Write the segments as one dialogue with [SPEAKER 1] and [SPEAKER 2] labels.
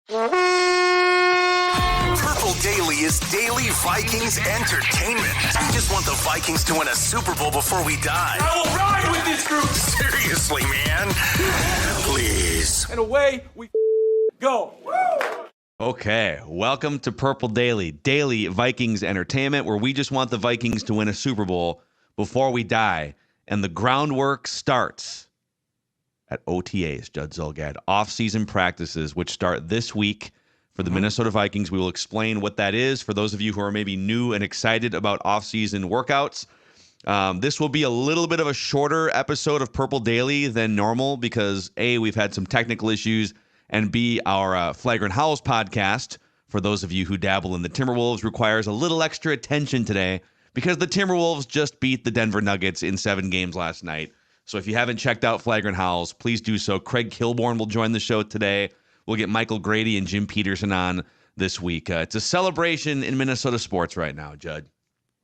[SPEAKER 1] Purple Daily is daily Vikings entertainment. We just want the Vikings to win a Super Bowl before we die.
[SPEAKER 2] I will ride with this group.
[SPEAKER 1] Seriously, man. Please.
[SPEAKER 2] And away we go.
[SPEAKER 3] Okay, welcome to Purple Daily, daily Vikings entertainment, where we just want the Vikings to win a Super Bowl before we die. And the groundwork starts at OTAs, Judd Zulgad, off-season practices, which start this week for the Minnesota Vikings. We will explain what that is for those of you who are maybe new and excited about off-season workouts. This will be a little bit of a shorter episode of Purple Daily than normal because, A, we've had some technical issues, and B, our Flagrant Howls podcast, for those of you who dabble in the Timberwolves, requires a little extra attention today because the Timberwolves just beat the Denver Nuggets in 7 games last night. So if you haven't checked out Flagrant Howls, please do so. Craig Kilborn will join the show today. We'll get Michael Grady and Jim Peterson on this week. It's a celebration in Minnesota sports right now, Judd.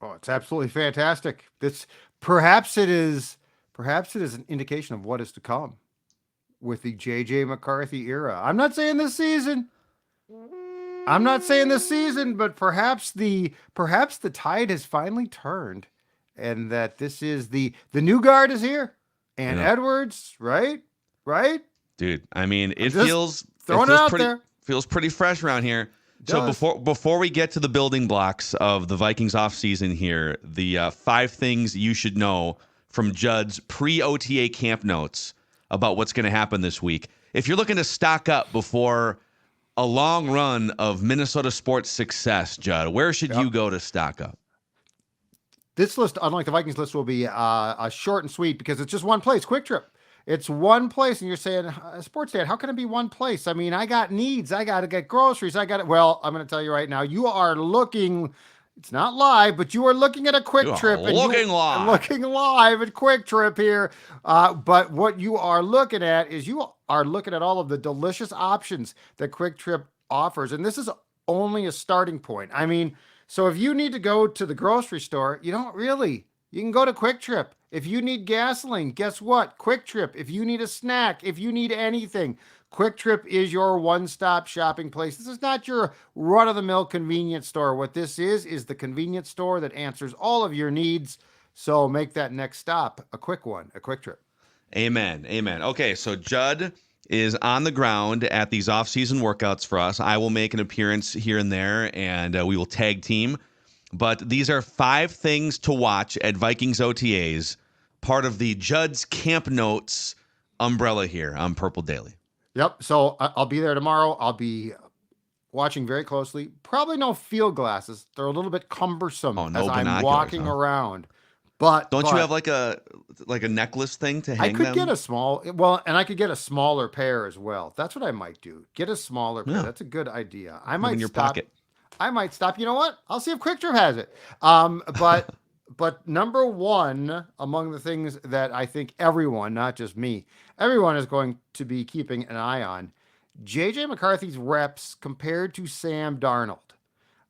[SPEAKER 4] Oh, it's absolutely fantastic. This perhaps it is an indication of what is to come with the JJ McCarthy era. I'm not saying this season, but perhaps the tide has finally turned, and that this is the new guard is here. And Edwards, right?
[SPEAKER 3] Dude, I mean, it
[SPEAKER 4] feels
[SPEAKER 3] pretty fresh around here. So before we get to the building blocks of the Vikings offseason here, the 5 things you should know from Judd's pre-OTA camp notes about what's going to happen this week. If you're looking to stock up before a long run of Minnesota sports success, Judd, where should you go to stock up?
[SPEAKER 4] This list, unlike the Vikings list, will be a short and sweet because it's just one place, Quick Trip. It's one place, and you're saying, Sports Dad, how can it be one place? I mean, I got needs. I got to get groceries. Well, I'm going to tell you right now, you are looking, it's not live, but you are looking at a Quick Trip.
[SPEAKER 3] Looking
[SPEAKER 4] live at Quick Trip here. But what you are looking at is you are looking at all of the delicious options that Quick Trip offers, and this is only a starting point. I mean, so if you need to go to the grocery store, you don't really. You can go to Quick Trip. If you need gasoline, guess what? Quick Trip. If you need a snack, if you need anything, Quick Trip is your one-stop shopping place. This is not your run-of-the-mill convenience store. What this is the convenience store that answers all of your needs. So make that next stop a quick one, a Quick Trip.
[SPEAKER 3] Amen. Okay, so Judd is on the ground at these off-season workouts for us. I will make an appearance here and there, and we will tag team. But these are 5 things to watch at Vikings OTAs, part of the Judd's Camp Notes umbrella here on Purple Daily.
[SPEAKER 4] Yep, so I'll be there tomorrow. I'll be watching very closely. Probably no field glasses. They're a little bit cumbersome as I'm walking around. But
[SPEAKER 3] you have like a necklace thing to hang them?
[SPEAKER 4] I could get a smaller pair as well. That's what I might do. Get a smaller pair. That's a good idea. I might
[SPEAKER 3] in your
[SPEAKER 4] stop.
[SPEAKER 3] pocket.
[SPEAKER 4] I might stop. You know what? I'll see if Quick Trip has it. But number one among the things that I think everyone, not just me, everyone is going to be keeping an eye on, JJ McCarthy's reps compared to Sam Darnold.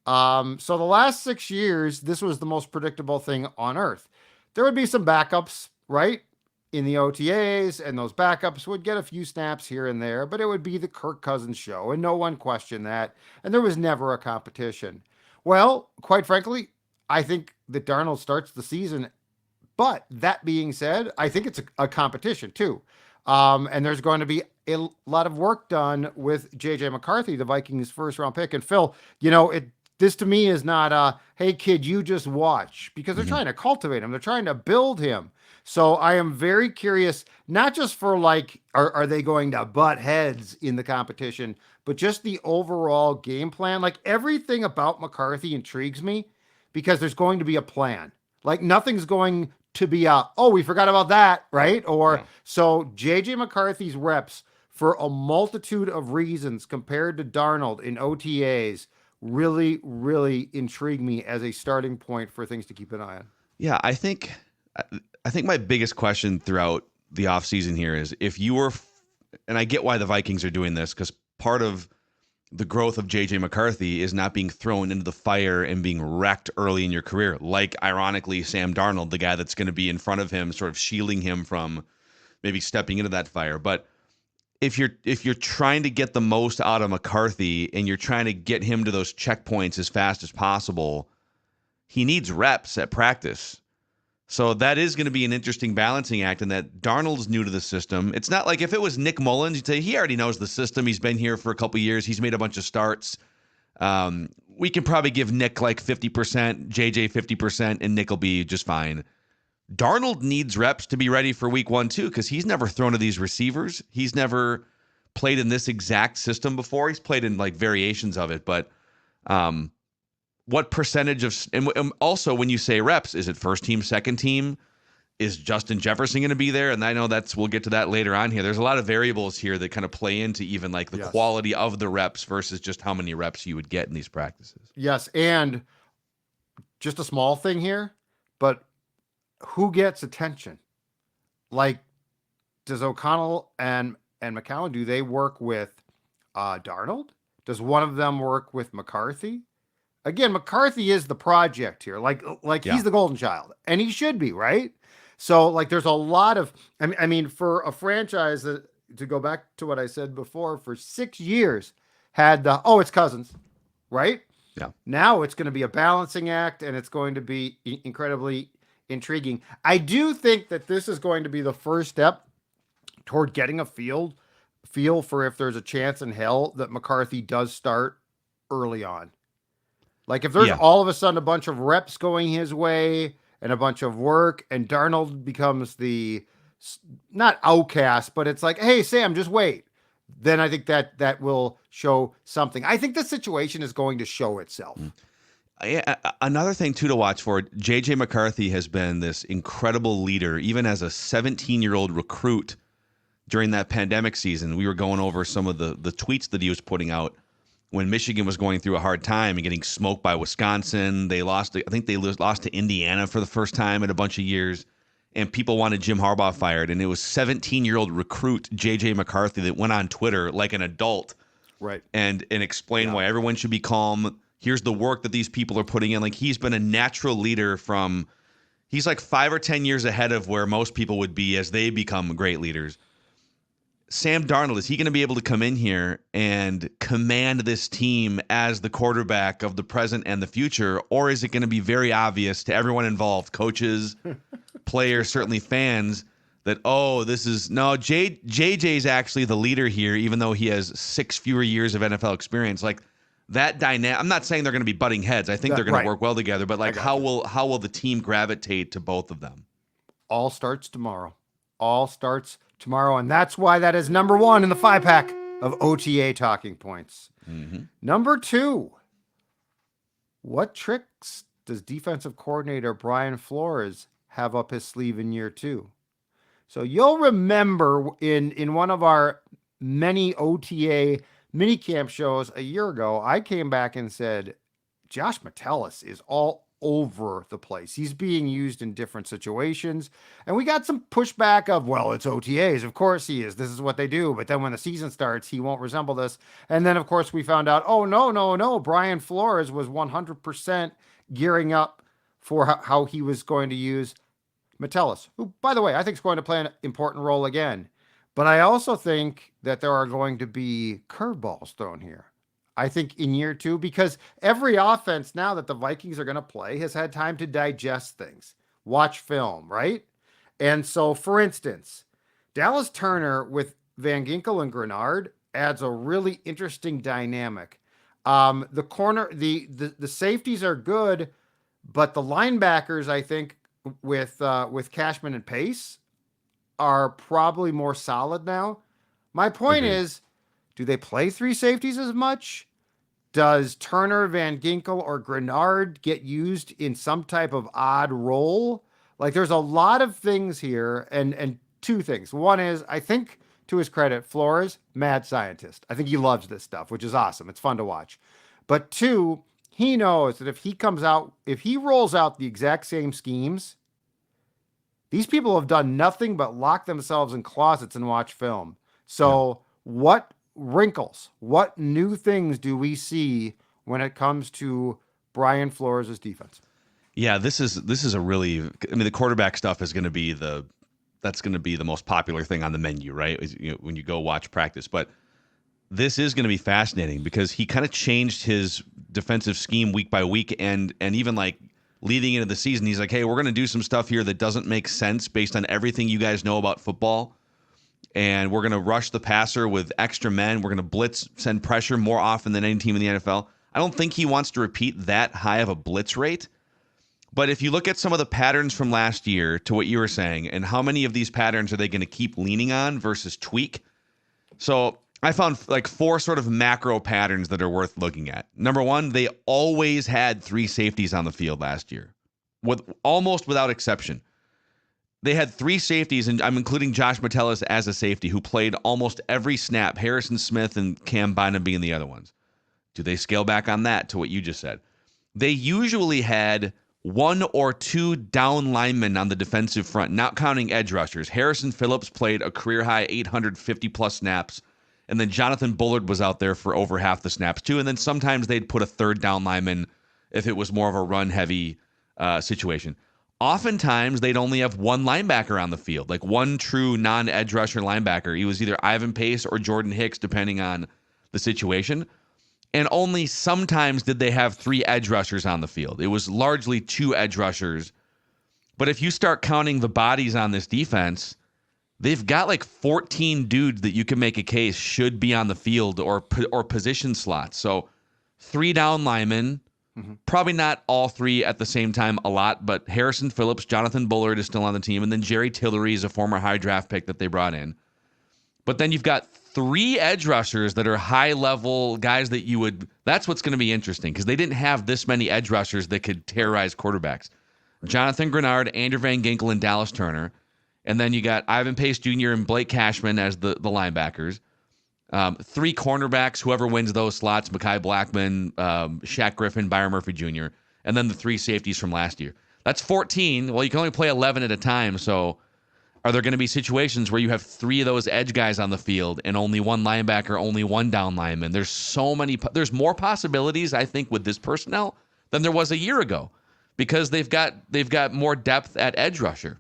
[SPEAKER 4] So the last 6 years, this was the most predictable thing on earth. There would be some backups, right, in the OTAs, and those backups would get a few snaps here and there, but it would be the Kirk Cousins show, and no one questioned that, and there was never a competition. Well, quite frankly, I think that Darnold starts the season, but that being said, I think it's a competition too. And there's going to be a lot of work done with JJ McCarthy, the Vikings' first-round pick. And Phil, this to me is not hey kid, you just watch, because they're trying to cultivate him. They're trying to build him. So I am very curious, not just for are they going to butt heads in the competition, but just the overall game plan. Like, everything about McCarthy intrigues me because there's going to be a plan. Like, nothing's going to be we forgot about that, right? So JJ McCarthy's reps, for a multitude of reasons compared to Darnold in OTAs, really, really intrigue me as a starting point for things to keep an eye on.
[SPEAKER 3] Yeah, I think my biggest question throughout the offseason here is, if you were, and I get why the Vikings are doing this, because part of the growth of J.J. McCarthy is not being thrown into the fire and being wrecked early in your career, like, ironically, Sam Darnold, the guy that's going to be in front of him, sort of shielding him from maybe stepping into that fire. But if you're trying to get the most out of McCarthy and you're trying to get him to those checkpoints as fast as possible, he needs reps at practice. So that is going to be an interesting balancing act, in that Darnold's new to the system. It's not like if it was Nick Mullins, you'd say he already knows the system. He's been here for a couple of years. He's made a bunch of starts. We can probably give Nick like 50%, JJ 50%, and Nick will be just fine. Darnold needs reps to be ready for week 1 too, because he's never thrown to these receivers. He's never played in this exact system before. He's played in like variations of it, but what percentage of, and also when you say reps, is it first team, second team? Is Justin Jefferson going to be there? And I know we'll get to that later on here. There's a lot of variables here that kind of play into even like the quality of the reps versus just how many reps you would get in these practices.
[SPEAKER 4] Yes. And just a small thing here, but who gets attention? Like, does O'Connell and McCown, do they work with Darnold? Does one of them work with McCarthy? Again, McCarthy is the project here. Like he's the golden child, and he should be, right? So like there's a lot of, I mean, for a franchise that, to go back to what I said before, for 6 years had it's Cousins, right?
[SPEAKER 3] Yeah.
[SPEAKER 4] Now it's going to be a balancing act, and it's going to be incredibly intriguing. I do think that this is going to be the first step toward getting a feel for if there's a chance in hell that McCarthy does start early on. Like if there's all of a sudden a bunch of reps going his way and a bunch of work, and Darnold becomes the, not outcast, but it's like, hey, Sam, just wait. Then I think that will show something. I think the situation is going to show itself.
[SPEAKER 3] Another thing too to watch for, JJ McCarthy has been this incredible leader, even as a 17-year-old recruit during that pandemic season. We were going over some of the tweets that he was putting out when Michigan was going through a hard time and getting smoked by Wisconsin. They lost, I think they lost to Indiana for the first time in a bunch of years, and people wanted Jim Harbaugh fired. And it was 17-year-old recruit JJ McCarthy that went on Twitter like an adult,
[SPEAKER 4] right,
[SPEAKER 3] and explained why everyone should be calm. Here's the work that these people are putting in. Like, he's been a natural leader he's like 5 or 10 years ahead of where most people would be as they become great leaders. Sam Darnold, is he going to be able to come in here and command this team as the quarterback of the present and the future? Or is it going to be very obvious to everyone involved, coaches, players, certainly fans, that, JJ's actually the leader here, even though he has 6 fewer years of NFL experience? Like, that dynamic, I'm not saying they're going to be butting heads. I think they're going to work well together, but like, how will the team gravitate to both of them?
[SPEAKER 4] All starts tomorrow. And that's why that is number 1 in the 5-pack of OTA talking points.
[SPEAKER 3] Mm-hmm.
[SPEAKER 4] Number 2, what tricks does defensive coordinator Brian Flores have up his sleeve in year 2? So you'll remember in one of our many OTA minicamp shows a year ago, I came back and said, Josh Metellus is all over the place. He's being used in different situations. And we got some pushback of, well, it's OTAs. Of course he is. This is what they do. But then when the season starts, he won't resemble this. And then, of course, we found out, no. Brian Flores was 100% gearing up for how he was going to use Metellus, who, by the way, I think is going to play an important role again. But I also think that there are going to be curveballs thrown here. I think in year 2, because every offense now that the Vikings are going to play has had time to digest things, watch film, right? And so, for instance, Dallas Turner with Van Ginkel and Grenard adds a really interesting dynamic. The corner, the safeties are good, but the linebackers, I think, with Cashman and Pace are probably more solid now. My point is, do they play 3 safeties as much? Does Turner, Van Ginkel, or Grenard get used in some type of odd role? Like, there's a lot of things here, and 2 things. One is, I think, to his credit, Flores, mad scientist. I think he loves this stuff, which is awesome. It's fun to watch. But 2, he knows that if he rolls out the exact same schemes, these people have done nothing but lock themselves in closets and watch film. So what wrinkles, what new things do we see when it comes to Brian Flores' defense?
[SPEAKER 3] Yeah, this is a really, I mean, the quarterback stuff is going to be that's going to be the most popular thing on the menu, right? When you go watch practice. But this is going to be fascinating because he kind of changed his defensive scheme week by week, and even like leading into the season, he's like, hey, we're going to do some stuff here that doesn't make sense based on everything you guys know about football. And we're going to rush the passer with extra men. We're going to blitz, send pressure more often than any team in the NFL. I don't think he wants to repeat that high of a blitz rate. But if you look at some of the patterns from last year to what you were saying, and how many of these patterns are they going to keep leaning on versus tweak? So I found like 4 sort of macro patterns that are worth looking at. Number one, they always had 3 safeties on the field last year, almost without exception. They had 3 safeties, and I'm including Josh Metellus as a safety, who played almost every snap, Harrison Smith and Cam Bynum being the other ones. Do they scale back on that to what you just said? They usually had 1 or 2 down linemen on the defensive front, not counting edge rushers. Harrison Phillips played a career-high 850-plus snaps, and then Jonathan Bullard was out there for over half the snaps, too. And then sometimes they'd put a 3rd down lineman if it was more of a run-heavy situation. Oftentimes, they'd only have 1 linebacker on the field, like 1 true non-edge rusher linebacker. He was either Ivan Pace or Jordan Hicks, depending on the situation. And only sometimes did they have 3 edge rushers on the field. It was largely 2 edge rushers. But if you start counting the bodies on this defense, they've got like 14 dudes that you can make a case should be on the field or position slots. So 3 down linemen, probably not all 3 at the same time a lot, but Harrison Phillips, Jonathan Bullard is still on the team, and then Jerry Tillery is a former high draft pick that they brought in. But then you've got 3 edge rushers that are high-level guys that you would – that's what's going to be interesting because they didn't have this many edge rushers that could terrorize quarterbacks. Jonathan Grenard, Andrew Van Ginkel, and Dallas Turner. And then you got Ivan Pace Jr. and Blake Cashman as the linebackers. 3 cornerbacks, whoever wins those slots, Mekhi Blackman, Shaq Griffin, Byron Murphy Jr., and then the 3 safeties from last year. That's 14. Well, you can only play 11 at a time, so are there going to be situations where you have 3 of those edge guys on the field and only 1 linebacker, only 1 down lineman? There's more possibilities, I think, with this personnel than there was a year ago because they've got more depth at edge rusher.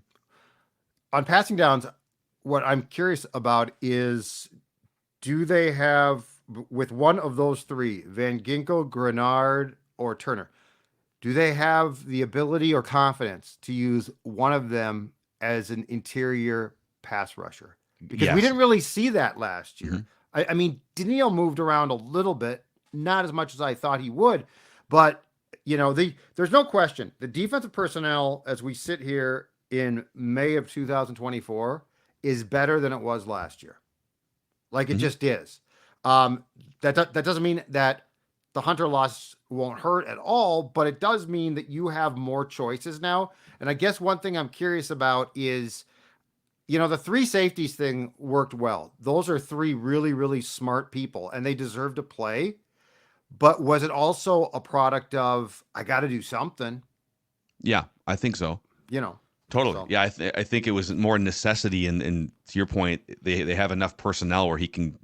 [SPEAKER 4] On passing downs, what I'm curious about is, do they have, with one of those 3, Van Ginkel, Grenard, or Turner, do they have the ability or confidence to use one of them as an interior pass rusher? Because we didn't really see that last year. I mean, Daniil moved around a little bit, not as much as I thought he would, but there's no question the defensive personnel as we sit here in May of 2024 is better than it was last year. Like it just is. That doesn't mean that the Hunter loss won't hurt at all, but it does mean that you have more choices now. And I guess one thing I'm curious about is, the 3 safeties thing worked well. Those are 3 really, really smart people, and they deserve to play. But was it also a product of, I got to do something?
[SPEAKER 3] Yeah, I think so. Totally. So. Yeah, I think it was more necessity, and to your point, they have enough personnel where he can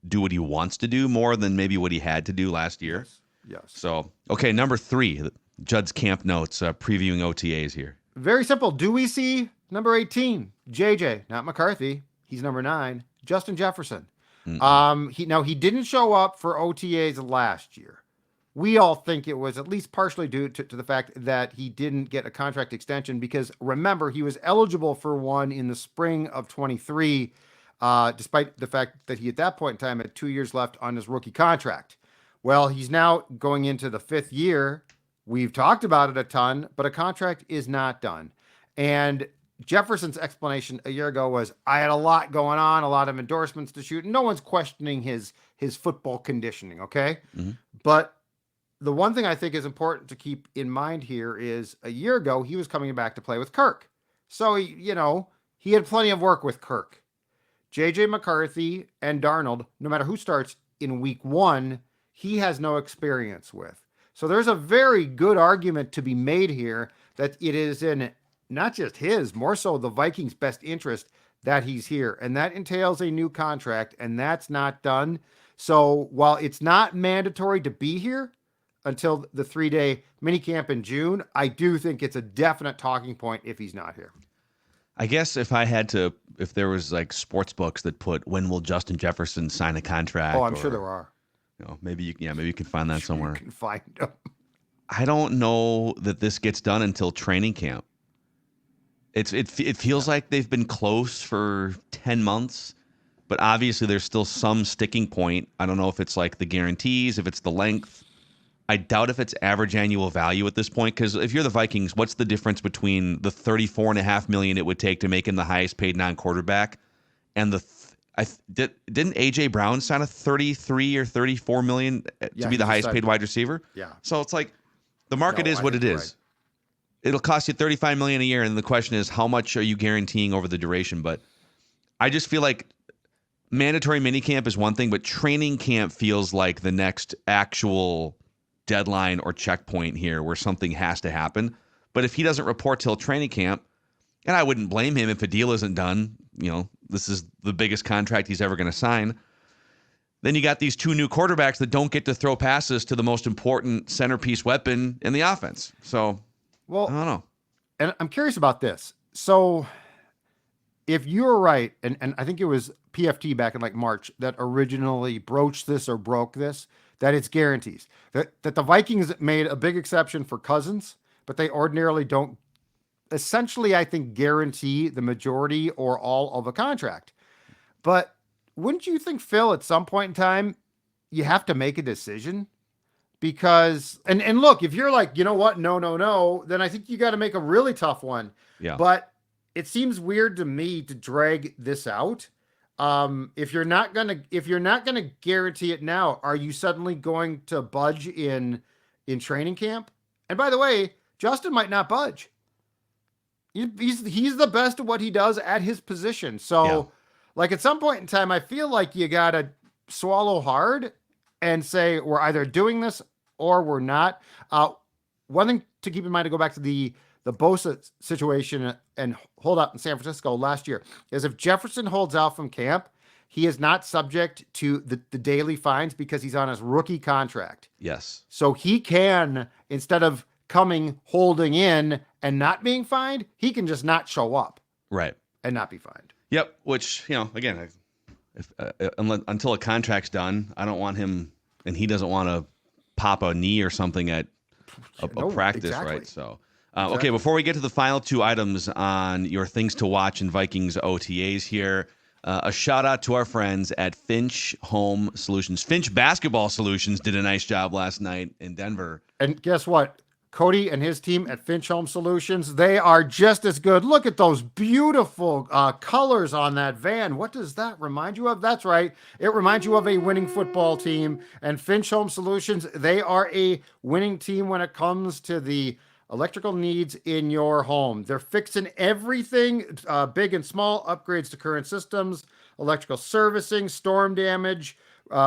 [SPEAKER 3] do what he wants to do more than maybe what he had to do last year.
[SPEAKER 4] Yes.
[SPEAKER 3] So, okay, number 3, Judd's camp notes, previewing OTAs here.
[SPEAKER 4] Very simple. Do we see number 18, JJ, not McCarthy? He's number 9, Justin Jefferson. He didn't show up for OTAs last year. We all think it was at least partially due to the fact that he didn't get a contract extension because, remember, he was eligible for one in the spring of 23, despite the fact that he at that point in time had 2 years left on his rookie contract. Well, he's now going into the 5th year. We've talked about it a ton, but a contract is not done. And Jefferson's explanation a year ago was, I had a lot going on, a lot of endorsements to shoot, and no one's questioning his football conditioning, okay? But the one thing I think is important to keep in mind here is a year ago, he was coming back to play with Kirk. So, he had plenty of work with Kirk. JJ McCarthy and Darnold, no matter who starts in week 1, he has no experience with. So there's a very good argument to be made here that it is in not just his, more so the Vikings' best interest that he's here. And that entails a new contract, and that's not done. So while it's not mandatory to be here until the 3-day minicamp in June, I do think it's a definite talking point if he's not here.
[SPEAKER 3] I guess if there was like sports books that put when will Justin Jefferson sign a contract?
[SPEAKER 4] Oh, I'm sure there are.
[SPEAKER 3] Maybe you can find that somewhere.
[SPEAKER 4] You can find them.
[SPEAKER 3] I don't know that this gets done until training camp. It feels like they've been close for 10 months, but obviously there's still some sticking point. I don't know if it's like the guarantees, if it's the length. I doubt if it's average annual value at this point, because if you're the Vikings, what's the difference between the $34.5 million it would take to make him the highest paid non-quarterback and didn't A.J. Brown sign a $33 or $34 million to be the highest paid wide receiver?
[SPEAKER 4] Yeah.
[SPEAKER 3] So it's like the market is what it is. Right. It'll cost you $35 million a year, and the question is how much are you guaranteeing over the duration? But I just feel like mandatory minicamp is one thing, but training camp feels like the next actual deadline or checkpoint here where something has to happen. But if he doesn't report till training camp, and I wouldn't blame him if a deal isn't done, this is the biggest contract he's ever going to sign. Then you got these two new quarterbacks that don't get to throw passes to the most important centerpiece weapon in the offense. So, I don't know.
[SPEAKER 4] And I'm curious about this. So if you're right, and I think it was PFT back in like March that originally broached this or broke this, that it's guarantees. That the Vikings made a big exception for Cousins, but they ordinarily don't essentially, I think, guarantee the majority or all of a contract. But wouldn't you think, Phil, at some point in time, you have to make a decision? Because, and look, if you're like, you know what, no, then I think you got to make a really tough one.
[SPEAKER 3] Yeah.
[SPEAKER 4] But it seems weird to me to drag this out. If you're not gonna guarantee it now, are you suddenly going to budge in training camp? And by the way, Justin might not budge. He's the best at what he does at his position. So, like at some point in time, I feel like you gotta swallow hard and say we're either doing this or we're not. One thing to keep in mind, to go back to the Bosa situation and hold out in San Francisco last year, is if Jefferson holds out from camp, he is not subject to the daily fines because he's on his rookie contract.
[SPEAKER 3] Yes.
[SPEAKER 4] So he can, instead of holding in and not being fined, he can just not show up.
[SPEAKER 3] Right.
[SPEAKER 4] And not be fined.
[SPEAKER 3] Yep. Which, again, until a contract's done, I don't want him, and he doesn't want to pop a knee or something at a practice, exactly. Right? So, okay, before we get to the final two items on your things to watch in Vikings OTAs here, a shout out to our friends at Finch Home Solutions. Finch Basketball Solutions did a nice job last night in Denver.
[SPEAKER 4] And guess what? Cody and his team at Finch Home Solutions, they are just as good. Look at those beautiful colors on that van. What does that remind you of? That's right. It reminds you of a winning football team. And Finch Home Solutions, they are a winning team when it comes to the electrical needs in your home. They're fixing everything, big and small, upgrades to current systems, electrical servicing, storm damage,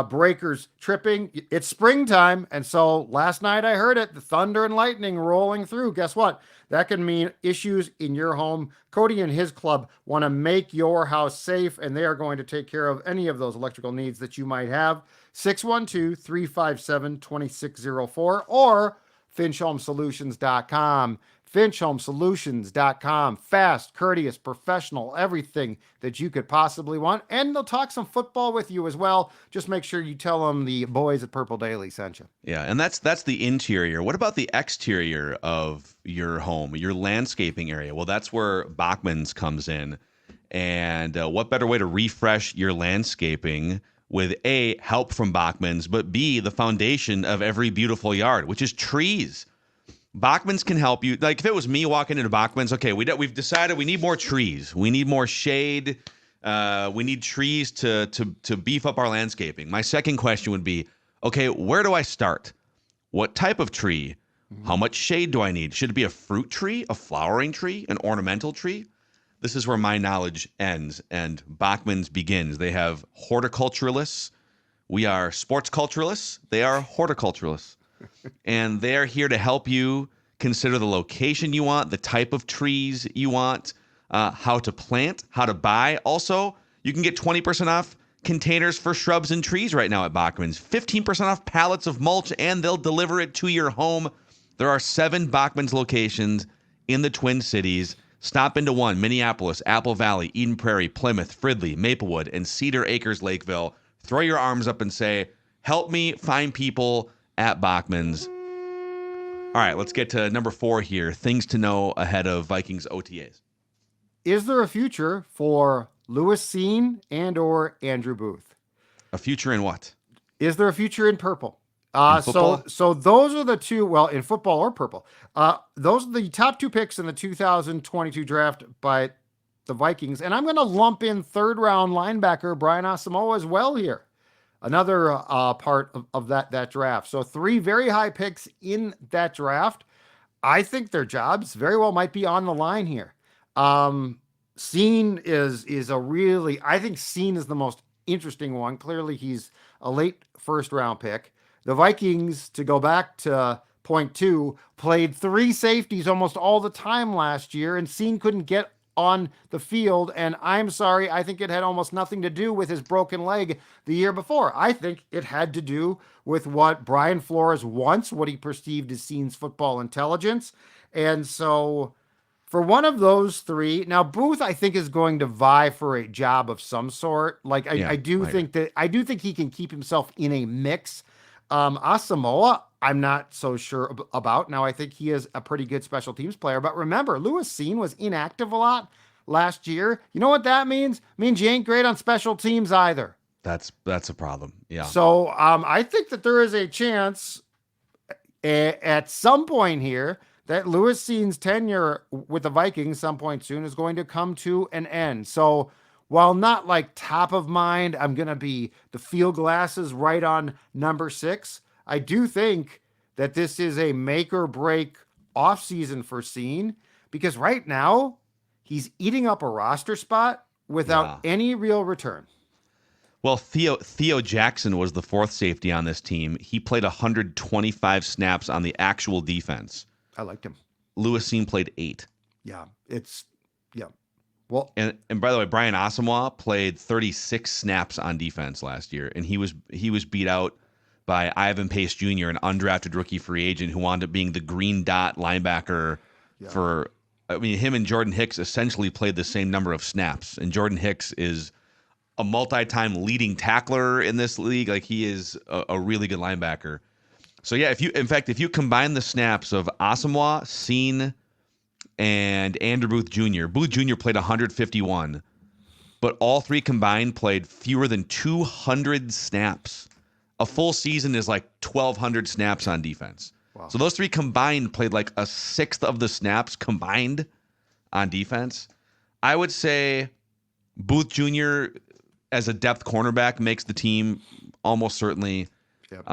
[SPEAKER 4] breakers tripping. It's springtime, and so last night I heard it, the thunder and lightning rolling through. Guess what? That can mean issues in your home. Cody and his club want to make your house safe, and they are going to take care of any of those electrical needs that you might have. 612-357-2604 or finchhomesolutions.com. finchhomesolutions.com. Fast, courteous, professional, everything that you could possibly want. And they'll talk some football with you as well. Just make sure you tell them the boys at Purple Daily sent you.
[SPEAKER 3] Yeah, and that's the interior. What about the exterior of your home, your landscaping area? Well, that's where Bachman's comes in. And what better way to refresh your landscaping with A, help from Bachman's, but B, the foundation of every beautiful yard, which is trees. Bachman's can help you. Like if it was me walking into Bachman's, okay, we've decided we need more trees. We need more shade. We need trees to beef up our landscaping. My second question would be, okay, where do I start? What type of tree? How much shade do I need? Should it be a fruit tree, a flowering tree, an ornamental tree? This is where my knowledge ends and Bachman's begins. They have horticulturalists. We are sports culturalists. They are horticulturalists. And they're here to help you consider the location you want, the type of trees you want, how to plant, how to buy. Also, you can get 20% off containers for shrubs and trees right now at Bachman's. 15% off pallets of mulch, and they'll deliver it to your home. There are 7 Bachman's locations in the Twin Cities. Stop into one: Minneapolis, Apple Valley, Eden Prairie, Plymouth, Fridley, Maplewood, and Cedar Acres, Lakeville. Throw your arms up and say, help me find people at Bachman's. All right, let's get to number 4 here. Things to know ahead of Vikings OTAs.
[SPEAKER 4] Is there a future for Lewis Cine and or Andrew Booth?
[SPEAKER 3] A future in what?
[SPEAKER 4] Is there a future in purple?
[SPEAKER 3] In football?
[SPEAKER 4] So those are the two, well, in football or purple. Those are the top 2 picks in the 2022 draft by the Vikings. And I'm going to lump in 3rd round linebacker Brian Asamoah as well here. Another part of that draft. So 3 very high picks in that draft. I think their jobs very well might be on the line here. Cine is a really, I think Cine is the most interesting one. Clearly he's a late 1st round pick. The Vikings, to go back to point 2, played 3 safeties almost all the time last year, and Cine couldn't get on the field. And I'm sorry, I think it had almost nothing to do with his broken leg the year before. I think it had to do with what Brian Flores wants, what he perceived as Cine's football intelligence. And so for one of those 3, now Booth, I think, is going to vie for a job of some sort. Like I do think he can keep himself in a mix. Asamoah, I'm not so sure about. Now, I think he is a pretty good special teams player. But remember, Lewis Cine was inactive a lot last year. You know what that means? It means you ain't great on special teams either.
[SPEAKER 3] That's a problem. Yeah.
[SPEAKER 4] So I think that there is a chance at some point here that Lewis Cine's tenure with the Vikings some point soon is going to come to an end. So while not like top of mind, I'm going to be the field glasses right on number 6. I do think that this is a make or break offseason for Cine, because right now he's eating up a roster spot without any real return.
[SPEAKER 3] Well, Theo Jackson was the 4th safety on this team. He played 125 snaps on the actual defense.
[SPEAKER 4] I liked him.
[SPEAKER 3] Lewis Cine played 8.
[SPEAKER 4] Yeah. Well,
[SPEAKER 3] and by the way, Brian Asamoah played 36 snaps on defense last year, and he was beat out by Ivan Pace Jr., an undrafted rookie free agent who wound up being the green dot linebacker for. I mean, him and Jordan Hicks essentially played the same number of snaps, and Jordan Hicks is a multi-time leading tackler in this league. Like, he is a really good linebacker. So yeah, if you combine the snaps of Asamoah, Cine, and Andrew Booth Jr. Booth Jr. played 151, but all 3 combined played fewer than 200 snaps. A full season is like 1,200 snaps on defense. Wow. So those 3 combined played like a 1/6 of the snaps combined on defense. I would say Booth Jr. as a depth cornerback makes the team almost certainly. Yep.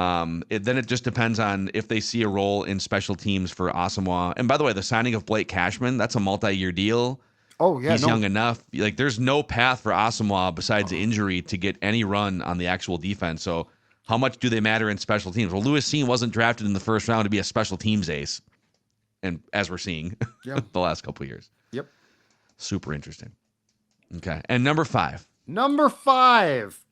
[SPEAKER 3] Then it just depends on if they see a role in special teams for Asamoah. And by the way, the signing of Blake Cashman, that's a multi-year deal.
[SPEAKER 4] Oh, yeah.
[SPEAKER 3] He's young enough. Like, there's no path for Asamoah besides injury to get any run on the actual defense. So how much do they matter in special teams? Well, Lewis Cine wasn't drafted in the 1st round to be a special teams ace. And as we're seeing the last couple of years.
[SPEAKER 4] Yep.
[SPEAKER 3] Super interesting. Okay. And number 5.
[SPEAKER 4] Number 5.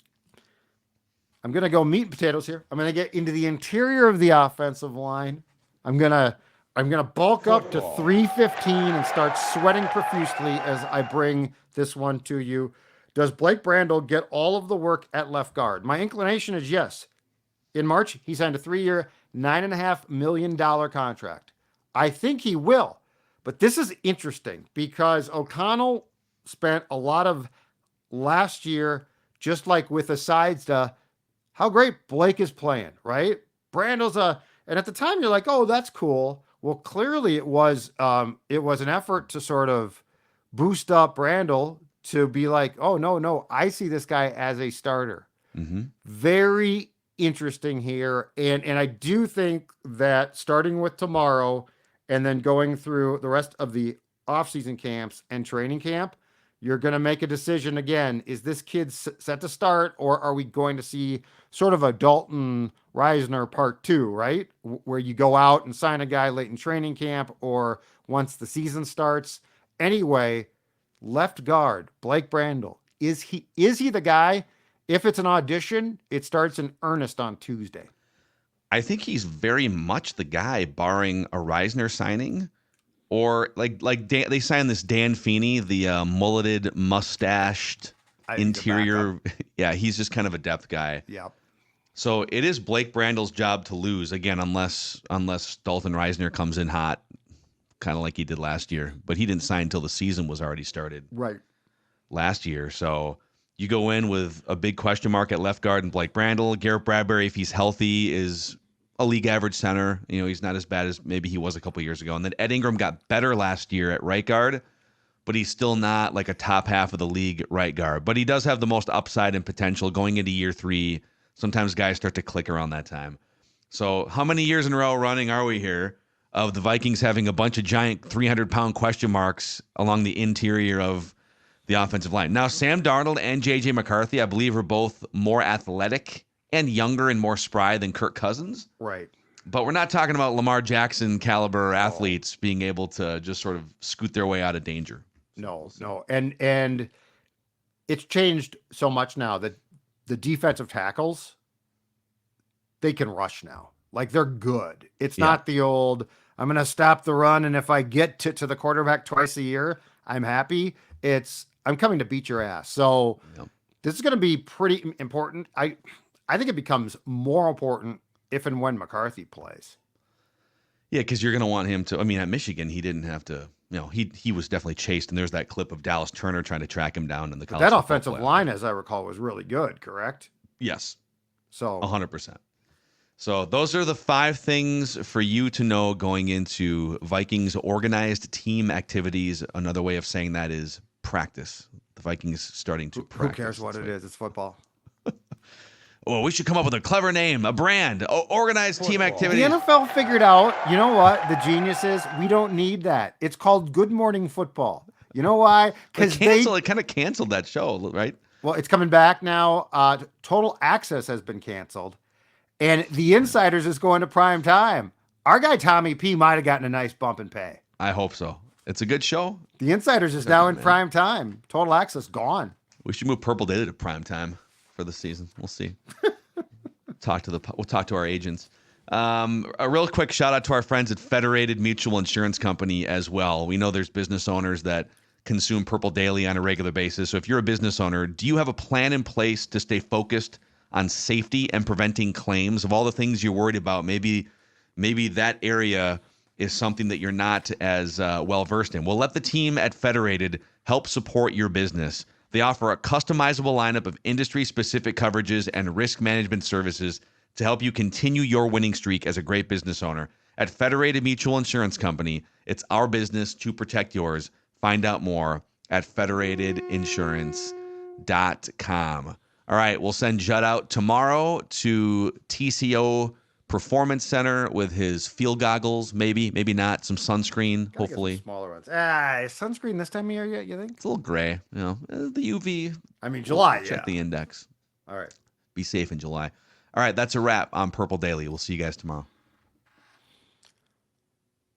[SPEAKER 4] I'm going to go meat and potatoes here. I'm going to get into the interior of the offensive line. I'm going to bulk up to 315 and start sweating profusely as I bring this one to you. Does Blake Brandel get all of the work at left guard? My inclination is yes. In March, he signed a 3-year, $9.5 million contract. I think he will. But this is interesting because O'Connell spent a lot of last year, just like with asides to how great Blake is playing, right? Brandel's and at the time you're like, oh, that's cool. Well, clearly it was an effort to sort of boost up Brandel to be like, oh, no, I see this guy as a starter. Mm-hmm. Very interesting here. And I do think that starting with tomorrow and then going through the rest of the offseason camps and training camp, you're going to make a decision again. Is this kid set to start, or are we going to see sort of a Dalton Reisner part 2, right? Where you go out and sign a guy late in training camp or once the season starts. Anyway, left guard, Blake Brandel. Is he the guy? If it's an audition, it starts in earnest on Tuesday.
[SPEAKER 3] I think he's very much the guy, barring a Reisner signing. Or like they signed this Dan Feeney, the mulleted, mustached interior. Yeah, he's just kind of a depth guy.
[SPEAKER 4] Yep.
[SPEAKER 3] So it is Blake Brandel's job to lose again, unless Dalton Reisner comes in hot, kind of like he did last year. But he didn't sign until the season was already started.
[SPEAKER 4] Right.
[SPEAKER 3] Last year. So you go in with a big question mark at left guard and Blake Brandel. Garrett Bradbury, if he's healthy, is a league average center. You know, he's not as bad as maybe he was a couple years ago. And then Ed Ingram got better last year at right guard, but he's still not like a top half of the league right guard. But he does have the most upside and potential going into year 3. Sometimes guys start to click around that time. So how many years in a row running are we here of the Vikings having a bunch of giant 300-pound question marks along the interior of the offensive line? Now, Sam Darnold and J.J. McCarthy, I believe, are both more athletic and younger and more spry than Kirk Cousins.
[SPEAKER 4] Right.
[SPEAKER 3] But we're not talking about Lamar Jackson caliber athletes being able to just sort of scoot their way out of danger.
[SPEAKER 4] No. And it's changed so much now that the defensive tackles, they can rush now. Like, they're good. It's not the old, I'm going to stop the run, and if I get to the quarterback twice a year, I'm happy. It's, I'm coming to beat your ass. So this is going to be pretty important. I think it becomes more important if and when McCarthy plays.
[SPEAKER 3] Yeah, because you're going to want him to. I mean, at Michigan, he didn't have to. You know, he was definitely chased, and there's that clip of Dallas Turner trying to track him down in the college.
[SPEAKER 4] That offensive line, as I recall, was really good. Correct?
[SPEAKER 3] Yes.
[SPEAKER 4] So
[SPEAKER 3] 100%. So those are the 5 things for you to know going into Vikings organized team activities. Another way of saying that is practice. The Vikings starting to practice.
[SPEAKER 4] Who cares what it is? It's football.
[SPEAKER 3] Oh, we should come up with a clever name, a brand, organized team activity.
[SPEAKER 4] The NFL figured out, you know what? The genius is we don't need that. It's called Good Morning Football. You know why?
[SPEAKER 3] Because it kind of canceled that show, right?
[SPEAKER 4] Well, it's coming back now. Total Access has been canceled. And The Insiders is going to prime time. Our guy Tommy P might have gotten a nice bump in pay.
[SPEAKER 3] I hope so. It's a good show.
[SPEAKER 4] The Insiders is now in prime time. Total Access gone.
[SPEAKER 3] We should move Purple Daily to prime time for the season. We'll see. We'll talk to our agents. A real quick shout out to our friends at Federated Mutual Insurance Company as well. We know there's business owners that consume Purple Daily on a regular basis. So if you're a business owner, do you have a plan in place to stay focused on safety and preventing claims? Of all the things you're worried about, maybe that area is something that you're not as well versed in. Well, let the team at Federated help support your business. They offer a customizable lineup of industry-specific coverages and risk management services to help you continue your winning streak as a great business owner. At Federated Mutual Insurance Company, it's our business to protect yours. Find out more at federatedinsurance.com. All right, we'll send Judd out tomorrow to TCO Performance Center with his field goggles, maybe not, some sunscreen, hopefully.
[SPEAKER 4] Smaller ones. Sunscreen this time of year, you think?
[SPEAKER 3] It's a little gray, you know. The UV.
[SPEAKER 4] I mean, July,
[SPEAKER 3] Check the index.
[SPEAKER 4] All right.
[SPEAKER 3] Be safe in July. All right, that's a wrap on Purple Daily. We'll see you guys tomorrow.